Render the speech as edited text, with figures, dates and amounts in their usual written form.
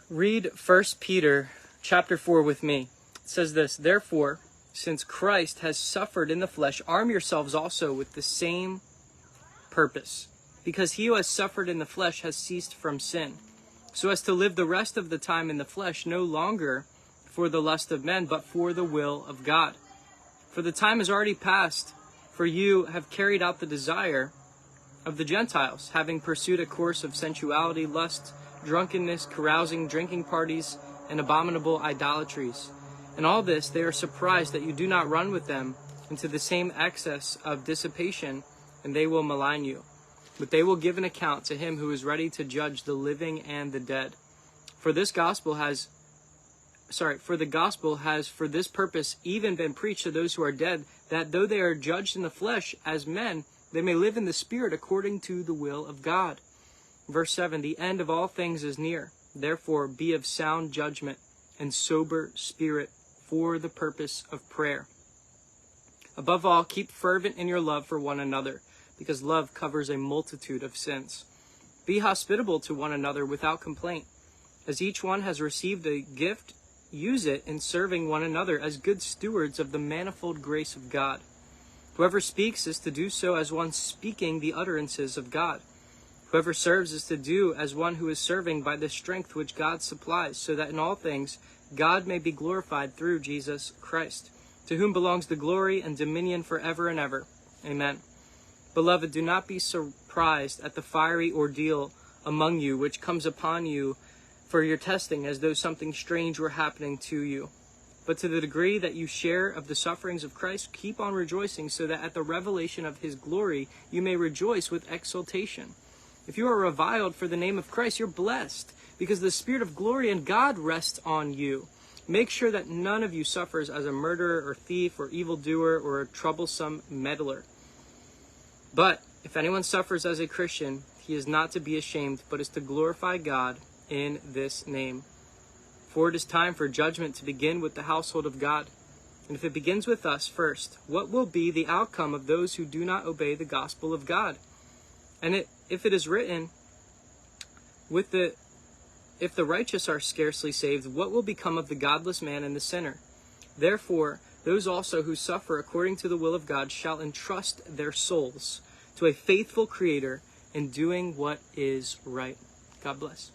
Read 1 Peter chapter 4 with me. It says this, "Therefore, since Christ has suffered in the flesh, arm yourselves also with the same purpose, because he who has suffered in the flesh has ceased from sin, so as to live the rest of the time in the flesh, no longer for the lust of men, but for the will of God. For the time is already past, for you have carried out the desire of the Gentiles, having pursued a course of sensuality, lust, drunkenness, carousing, drinking parties, and abominable idolatries. In all this they are surprised that you do not run with them into the same excess of dissipation, and they will malign you. But they will give an account to him who is ready to judge the living and the dead. For the gospel has for this purpose even been preached to those who are dead, that though they are judged in the flesh as men, they may live in the spirit according to the will of God." Verse 7, "The end of all things is near. Therefore be of sound judgment and sober spirit for the purpose of prayer. Above all, keep fervent in your love for one another, because love covers a multitude of sins. Be hospitable to one another without complaint. As each one has received a gift, use it in serving one another as good stewards of the manifold grace of God. Whoever speaks is to do so as one speaking the utterances of God. Whoever serves is to do as one who is serving by the strength which God supplies, so that in all things God may be glorified through Jesus Christ, to whom belongs the glory and dominion forever and ever. Amen. Beloved, do not be surprised at the fiery ordeal among you which comes upon you for your testing, as though something strange were happening to you. But to the degree that you share of the sufferings of Christ, keep on rejoicing, so that at the revelation of his glory you may rejoice with exultation. If you are reviled for the name of Christ, you're blessed, because the Spirit of glory and God rests on you. Make sure that none of you suffers as a murderer or thief or evildoer or a troublesome meddler. But if anyone suffers as a Christian, he is not to be ashamed, but is to glorify God in this name. For it is time for judgment to begin with the household of God. And if it begins with us first, what will be the outcome of those who do not obey the gospel of God? And if it is written, if the righteous are scarcely saved, what will become of the godless man and the sinner? Therefore, those also who suffer according to the will of God shall entrust their souls to a faithful Creator in doing what is right. God bless.